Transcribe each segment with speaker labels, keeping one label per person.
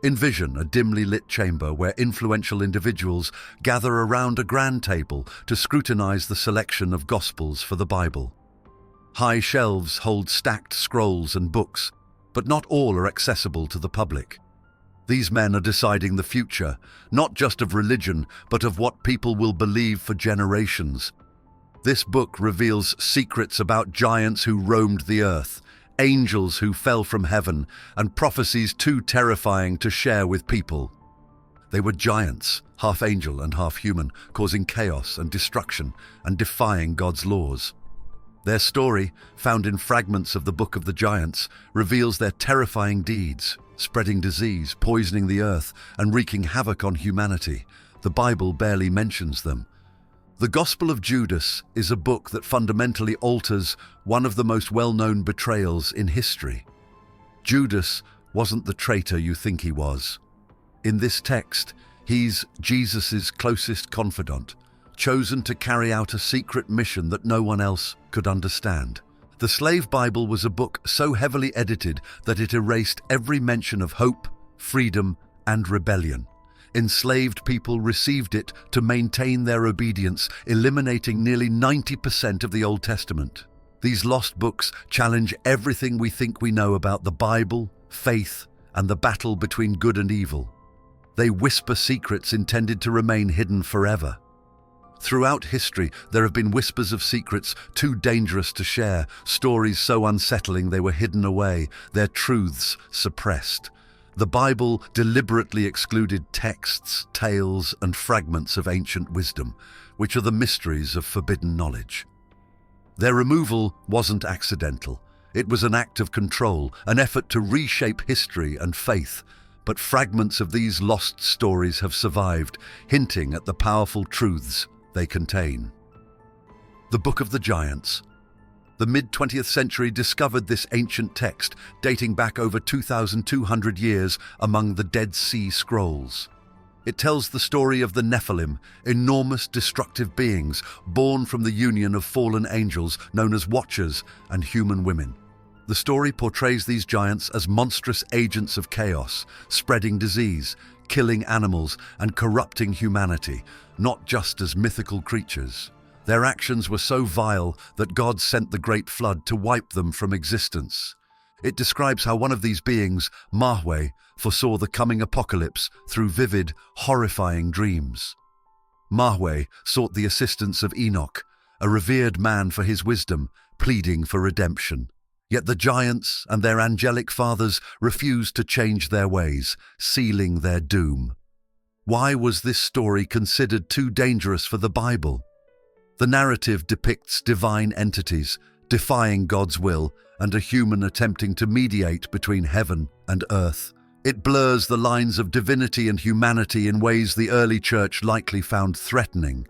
Speaker 1: Envision a dimly lit chamber where influential individuals gather around a grand table to scrutinize the selection of Gospels for the Bible. High shelves hold stacked scrolls and books, but not all are accessible to the public. These men are deciding the future, not just of religion, but of what people will believe for generations. This book reveals secrets about giants who roamed the earth, angels who fell from heaven, and prophecies too terrifying to share with people. They were giants, half angel and half human, causing chaos and destruction and defying God's laws. Their story, found in fragments of the Book of the Giants, reveals their terrifying deeds, spreading disease, poisoning the earth, and wreaking havoc on humanity. The Bible barely mentions them. The Gospel of Judas is a book that fundamentally alters one of the most well-known betrayals in history. Judas wasn't the traitor you think he was. In this text, he's Jesus' closest confidant, chosen to carry out a secret mission that no one else could understand. The Slave Bible was a book so heavily edited that it erased every mention of hope, freedom, and rebellion. Enslaved people received it to maintain their obedience, eliminating nearly 90% of the Old Testament. These lost books challenge everything we think we know about the Bible, faith, and the battle between good and evil. They whisper secrets intended to remain hidden forever. Throughout history, there have been whispers of secrets too dangerous to share, stories so unsettling they were hidden away, their truths suppressed. The Bible deliberately excluded texts, tales, and fragments of ancient wisdom, which are the mysteries of forbidden knowledge. Their removal wasn't accidental. It was an act of control, an effort to reshape history and faith. But fragments of these lost stories have survived, hinting at the powerful truths they contain. The Book of the Giants. The mid-20th century discovered this ancient text, dating back over 2,200 years among the Dead Sea Scrolls. It tells the story of the Nephilim, enormous destructive beings born from the union of fallen angels known as Watchers and human women. The story portrays these giants as monstrous agents of chaos, spreading disease, killing animals, and corrupting humanity, not just as mythical creatures. Their actions were so vile that God sent the Great Flood to wipe them from existence. It describes how one of these beings, Mahweh, foresaw the coming apocalypse through vivid, horrifying dreams. Mahweh sought the assistance of Enoch, a revered man for his wisdom, pleading for redemption. Yet the giants and their angelic fathers refused to change their ways, sealing their doom. Why was this story considered too dangerous for the Bible? The narrative depicts divine entities, defying God's will, and a human attempting to mediate between heaven and earth. It blurs the lines of divinity and humanity in ways the early church likely found threatening.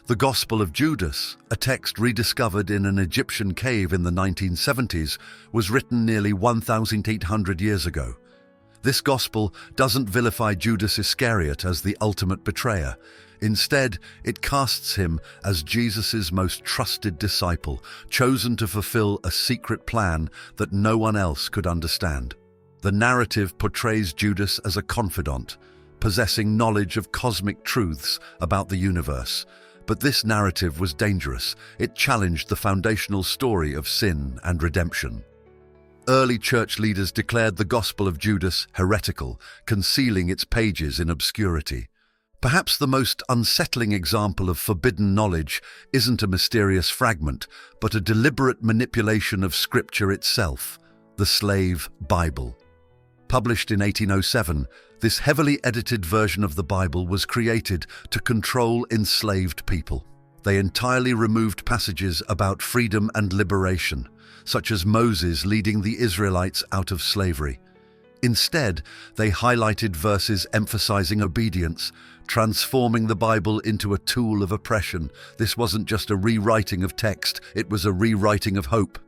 Speaker 1: The Gospel of Judas, a text rediscovered in an Egyptian cave in the 1970s, was written nearly 1,800 years ago. This Gospel doesn't vilify Judas Iscariot as the ultimate betrayer. Instead, it casts him as Jesus' most trusted disciple, chosen to fulfill a secret plan that no one else could understand. The narrative portrays Judas as a confidant, possessing knowledge of cosmic truths about the universe. But this narrative was dangerous. It challenged the foundational story of sin and redemption. Early church leaders declared the Gospel of Judas heretical, concealing its pages in obscurity. Perhaps the most unsettling example of forbidden knowledge isn't a mysterious fragment, but a deliberate manipulation of Scripture itself, the Slave Bible. Published in 1807, this heavily edited version of the Bible was created to control enslaved people. They entirely removed passages about freedom and liberation, such as Moses leading the Israelites out of slavery. Instead, they highlighted verses emphasizing obedience, transforming the Bible into a tool of oppression. This wasn't just a rewriting of text, it was a rewriting of hope.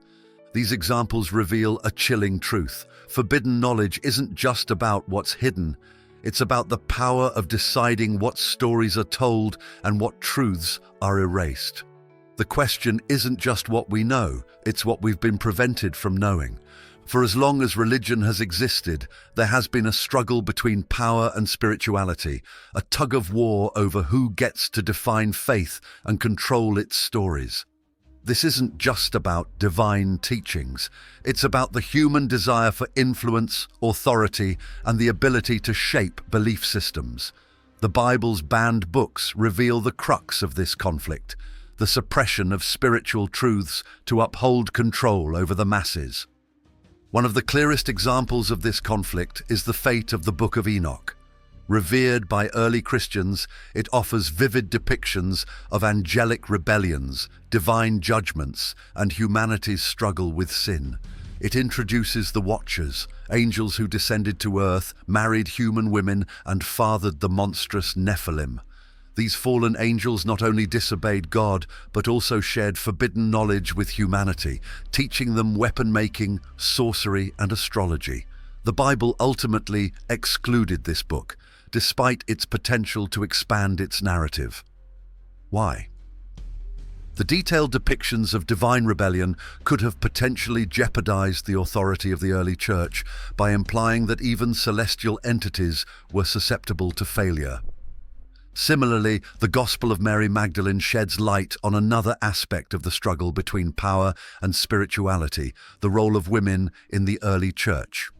Speaker 1: These examples reveal a chilling truth. Forbidden knowledge isn't just about what's hidden. It's about the power of deciding what stories are told and what truths are erased. The question isn't just what we know, it's what we've been prevented from knowing. For as long as religion has existed, there has been a struggle between power and spirituality, a tug of war over who gets to define faith and control its stories. This isn't just about divine teachings. It's about the human desire for influence, authority, and the ability to shape belief systems. The Bible's banned books reveal the crux of this conflict, the suppression of spiritual truths to uphold control over the masses. One of the clearest examples of this conflict is the fate of the Book of Enoch. Revered by early Christians, it offers vivid depictions of angelic rebellions, divine judgments, and humanity's struggle with sin. It introduces the Watchers, angels who descended to earth, married human women, and fathered the monstrous Nephilim. These fallen angels not only disobeyed God, but also shared forbidden knowledge with humanity, teaching them weapon-making, sorcery, and astrology. The Bible ultimately excluded this book, despite its potential to expand its narrative. Why? The detailed depictions of divine rebellion could have potentially jeopardized the authority of the early church by implying that even celestial entities were susceptible to failure. Similarly, the Gospel of Mary Magdalene sheds light on another aspect of the struggle between power and spirituality, the role of women in the early church.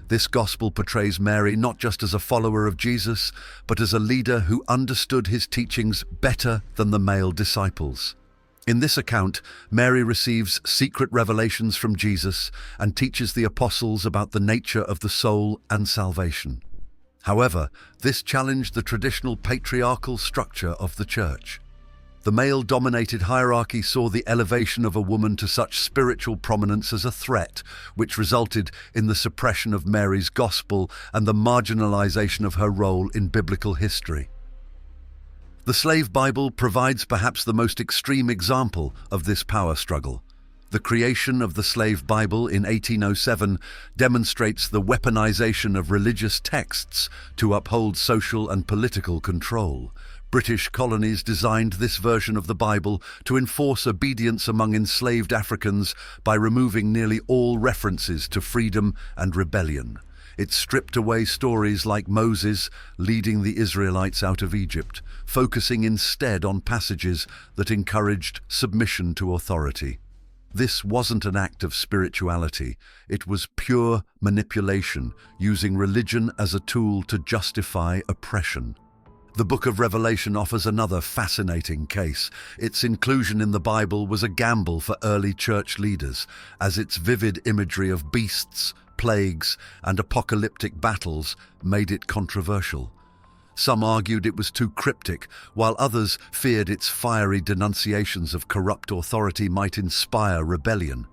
Speaker 1: This gospel portrays Mary not just as a follower of Jesus, but as a leader who understood his teachings better than the male disciples. In this account, Mary receives secret revelations from Jesus and teaches the apostles about the nature of the soul and salvation. However, this challenged the traditional patriarchal structure of the church. The male-dominated hierarchy saw the elevation of a woman to such spiritual prominence as a threat, which resulted in the suppression of Mary's gospel and the marginalization of her role in biblical history. The Slave Bible provides perhaps the most extreme example of this power struggle. The creation of the Slave Bible in 1807 demonstrates the weaponization of religious texts to uphold social and political control. British colonies designed this version of the Bible to enforce obedience among enslaved Africans by removing nearly all references to freedom and rebellion. It stripped away stories like Moses leading the Israelites out of Egypt, focusing instead on passages that encouraged submission to authority. This wasn't an act of spirituality, it was pure manipulation, using religion as a tool to justify oppression. The Book of Revelation offers another fascinating case. Its inclusion in the Bible was a gamble for early church leaders, as its vivid imagery of beasts, plagues, and apocalyptic battles made it controversial. Some argued it was too cryptic, while others feared its fiery denunciations of corrupt authority might inspire rebellion.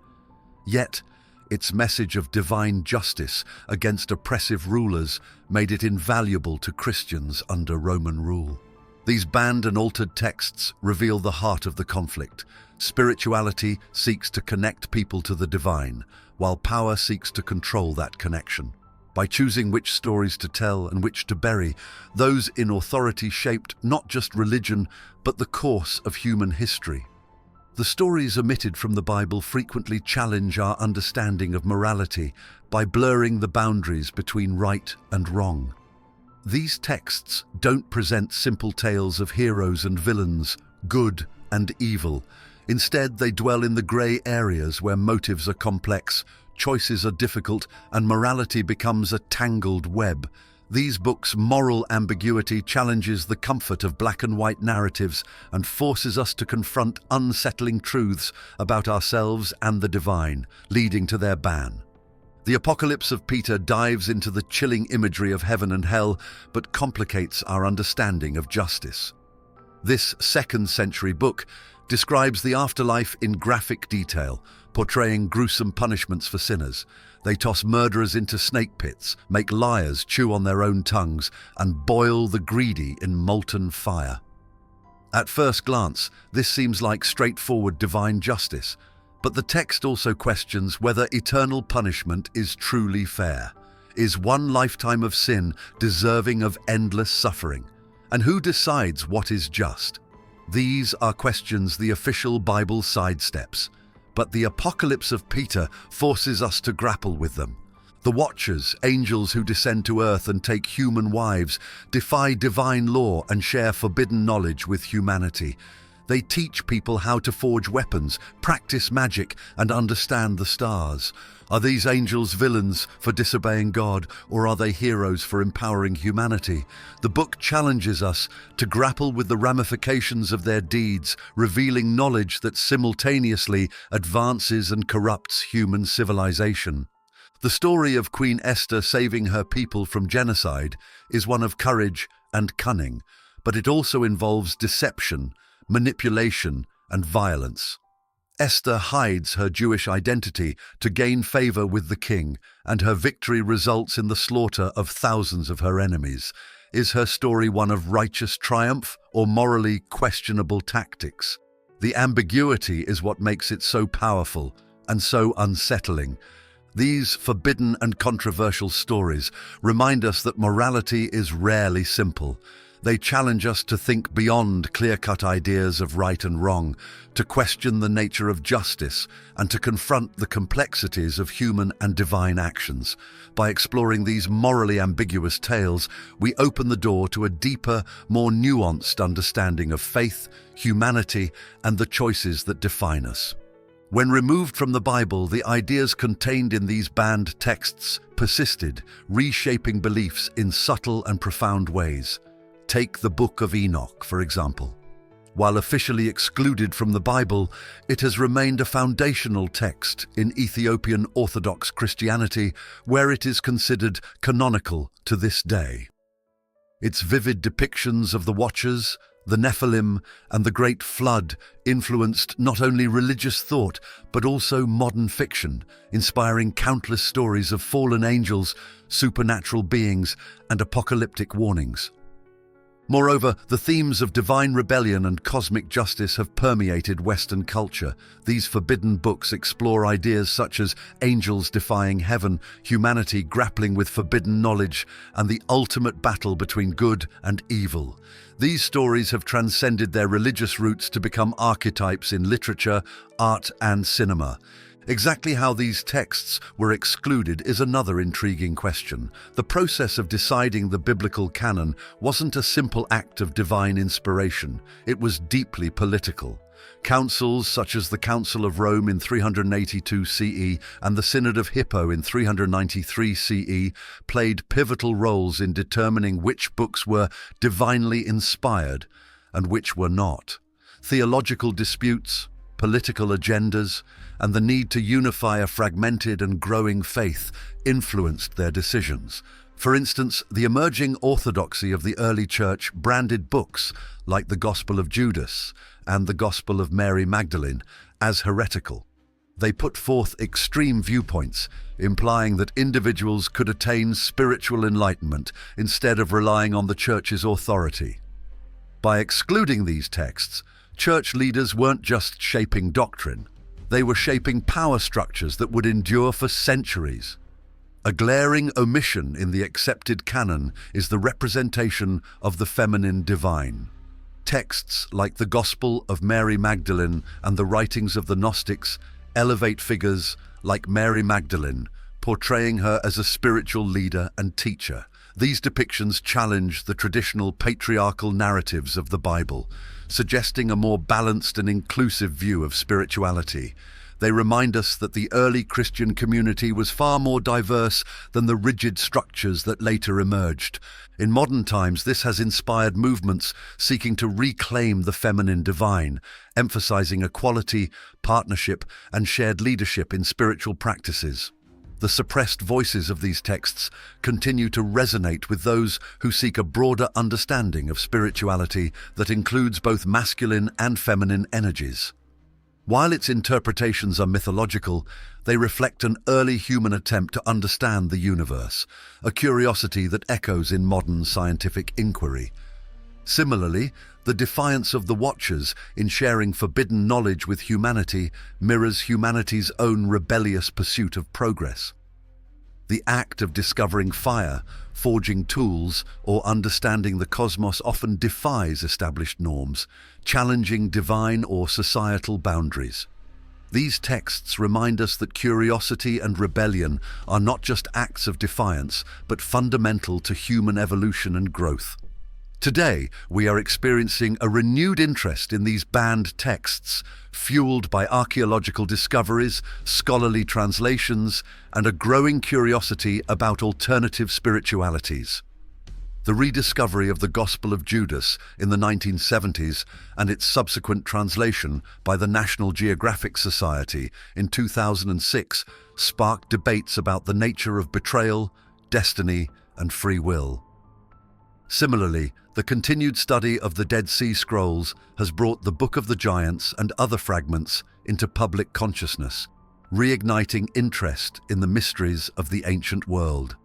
Speaker 1: Yet, its message of divine justice against oppressive rulers made it invaluable to Christians under Roman rule. These banned and altered texts reveal the heart of the conflict. Spirituality seeks to connect people to the divine, while power seeks to control that connection. By choosing which stories to tell and which to bury, those in authority shaped not just religion, but the course of human history. The stories omitted from the Bible frequently challenge our understanding of morality by blurring the boundaries between right and wrong. These texts don't present simple tales of heroes and villains, good and evil. Instead, they dwell in the grey areas where motives are complex, choices are difficult, and morality becomes a tangled web. These books' moral ambiguity challenges the comfort of black and white narratives and forces us to confront unsettling truths about ourselves and the divine, leading to their ban. The Apocalypse of Peter dives into the chilling imagery of heaven and hell, but complicates our understanding of justice. This second-century book describes the afterlife in graphic detail, portraying gruesome punishments for sinners. They toss murderers into snake pits, make liars chew on their own tongues, and boil the greedy in molten fire. At first glance, this seems like straightforward divine justice, but the text also questions whether eternal punishment is truly fair. Is one lifetime of sin deserving of endless suffering? And who decides what is just? These are questions the official Bible sidesteps. but the apocalypse of Peter forces us to grapple with them. The Watchers, angels who descend to earth and take human wives, defy divine law and share forbidden knowledge with humanity. They teach people how to forge weapons, practice magic, and understand the stars. Are these angels villains for disobeying God, or are they heroes for empowering humanity? The book challenges us to grapple with the ramifications of their deeds, revealing knowledge that simultaneously advances and corrupts human civilization. The story of Queen Esther saving her people from genocide is one of courage and cunning, but it also involves deception, manipulation, and violence. Esther hides her Jewish identity to gain favor with the king, and her victory results in the slaughter of thousands of her enemies. Is her story one of righteous triumph or morally questionable tactics? The ambiguity is what makes it so powerful and so unsettling. These forbidden and controversial stories remind us that morality is rarely simple. They challenge us to think beyond clear-cut ideas of right and wrong, to question the nature of justice, and to confront the complexities of human and divine actions. By exploring these morally ambiguous tales, we open the door to a deeper, more nuanced understanding of faith, humanity, and the choices that define us. When removed from the Bible, the ideas contained in these banned texts persisted, reshaping beliefs in subtle and profound ways. Take the Book of Enoch, for example. While officially excluded from the Bible, it has remained a foundational text in Ethiopian Orthodox Christianity, where it is considered canonical to this day. Its vivid depictions of the Watchers, the Nephilim, and the Great Flood influenced not only religious thought, but also modern fiction, inspiring countless stories of fallen angels, supernatural beings, and apocalyptic warnings. Moreover, the themes of divine rebellion and cosmic justice have permeated Western culture. These forbidden books explore ideas such as angels defying heaven, humanity grappling with forbidden knowledge, and the ultimate battle between good and evil. These stories have transcended their religious roots to become archetypes in literature, art, and cinema. Exactly how these texts were excluded is another intriguing question. The process of deciding the biblical canon wasn't a simple act of divine inspiration. It was deeply political. Councils such as the Council of Rome in 382 CE and the Synod of Hippo in 393 CE played pivotal roles in determining which books were divinely inspired and which were not. Theological disputes, political agendas, and the need to unify a fragmented and growing faith influenced their decisions. For instance, the emerging orthodoxy of the early church branded books like the Gospel of Judas and the Gospel of Mary Magdalene as heretical. They put forth extreme viewpoints, implying that individuals could attain spiritual enlightenment instead of relying on the church's authority. By excluding these texts, church leaders weren't just shaping doctrine, they were shaping power structures that would endure for centuries. A glaring omission in the accepted canon is the representation of the feminine divine. Texts like the Gospel of Mary Magdalene and the writings of the Gnostics elevate figures like Mary Magdalene, portraying her as a spiritual leader and teacher. These depictions challenge the traditional patriarchal narratives of the Bible, suggesting a more balanced and inclusive view of spirituality. They remind us that the early Christian community was far more diverse than the rigid structures that later emerged. In modern times, this has inspired movements seeking to reclaim the feminine divine, emphasizing equality, partnership, and shared leadership in spiritual practices. The suppressed voices of these texts continue to resonate with those who seek a broader understanding of spirituality that includes both masculine and feminine energies. While its interpretations are mythological, they reflect an early human attempt to understand the universe, a curiosity that echoes in modern scientific inquiry. Similarly, the defiance of the Watchers in sharing forbidden knowledge with humanity mirrors humanity's own rebellious pursuit of progress. The act of discovering fire, forging tools, or understanding the cosmos often defies established norms, challenging divine or societal boundaries. These texts remind us that curiosity and rebellion are not just acts of defiance, but fundamental to human evolution and growth. Today, we are experiencing a renewed interest in these banned texts, fueled by archaeological discoveries, scholarly translations, and a growing curiosity about alternative spiritualities. The rediscovery of the Gospel of Judas in the 1970s and its subsequent translation by the National Geographic Society in 2006 sparked debates about the nature of betrayal, destiny, and free will. Similarly, the continued study of the Dead Sea Scrolls has brought the Book of the Giants and other fragments into public consciousness, reigniting interest in the mysteries of the ancient world.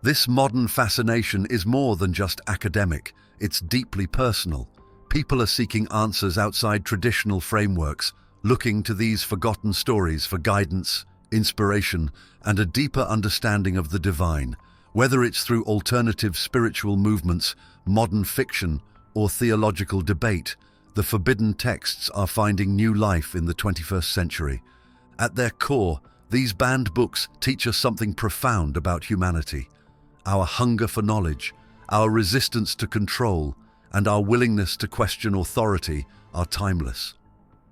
Speaker 1: This modern fascination is more than just academic, it's deeply personal. People are seeking answers outside traditional frameworks, looking to these forgotten stories for guidance, inspiration, and a deeper understanding of the divine. Whether it's through alternative spiritual movements, modern fiction, or theological debate, the forbidden texts are finding new life in the 21st century. At their core, these banned books teach us something profound about humanity. Our hunger for knowledge, our resistance to control, and our willingness to question authority are timeless.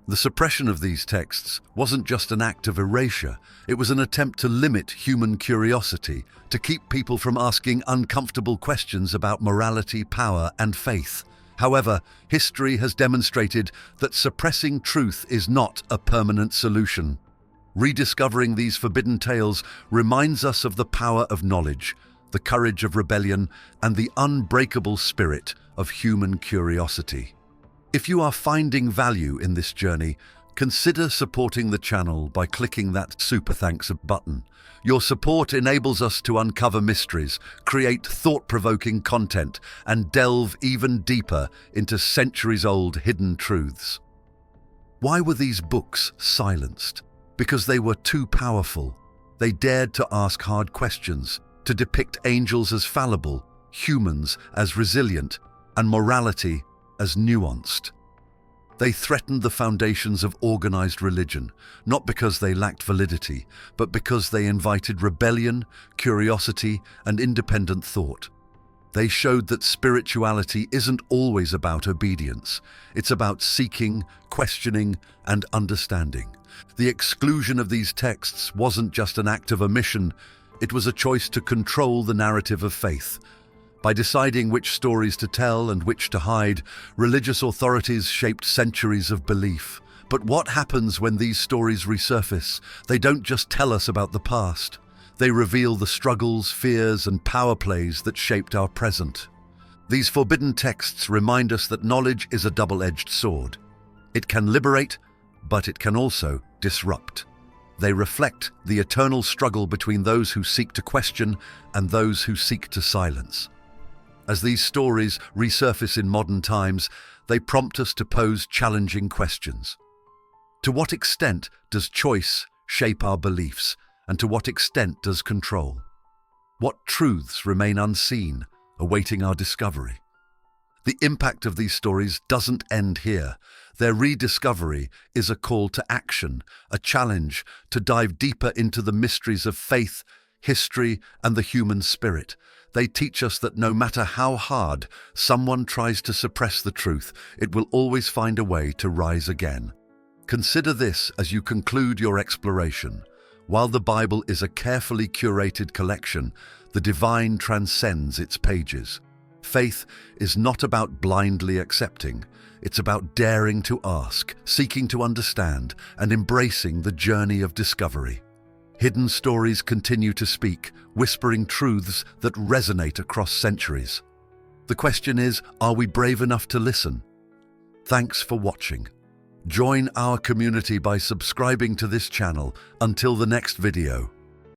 Speaker 1: The suppression of these texts wasn't just an act of erasure, it was an attempt to limit human curiosity, to keep people from asking uncomfortable questions about morality, power, and faith. However, history has demonstrated that suppressing truth is not a permanent solution. Rediscovering these forbidden tales reminds us of the power of knowledge, the courage of rebellion, and the unbreakable spirit of human curiosity. If you are finding value in this journey, consider supporting the channel by clicking that super thanks button. Your support enables us to uncover mysteries, create thought-provoking content, and delve even deeper into centuries-old hidden truths. Why were these books silenced? Because they were too powerful. They dared to ask hard questions, to depict angels as fallible, humans as resilient, and morality as nuanced. They threatened the foundations of organized religion, not because they lacked validity, but because they invited rebellion, curiosity, and independent thought. They showed that spirituality isn't always about obedience. It's about seeking, questioning, and understanding. The exclusion of these texts wasn't just an act of omission, it was a choice to control the narrative of faith. By deciding which stories to tell and which to hide, religious authorities shaped centuries of belief. But what happens when these stories resurface? They don't just tell us about the past. They reveal the struggles, fears, and power plays that shaped our present. These forbidden texts remind us that knowledge is a double-edged sword. It can liberate, but it can also disrupt. They reflect the eternal struggle between those who seek to question and those who seek to silence. As these stories resurface in modern times, they prompt us to pose challenging questions. To what extent does choice shape our beliefs, and to what extent does control? What truths remain unseen, awaiting our discovery? The impact of these stories doesn't end here. Their rediscovery is a call to action, a challenge to dive deeper into the mysteries of faith, history, and the human spirit. They teach us that no matter how hard someone tries to suppress the truth, it will always find a way to rise again. Consider this as you conclude your exploration. While the Bible is a carefully curated collection, the divine transcends its pages. Faith is not about blindly accepting. It's about daring to ask, seeking to understand, and embracing the journey of discovery. Hidden stories continue to speak, whispering truths that resonate across centuries. The question is, are we brave enough to listen? Thanks for watching. Join our community by subscribing to this channel. Until the next video.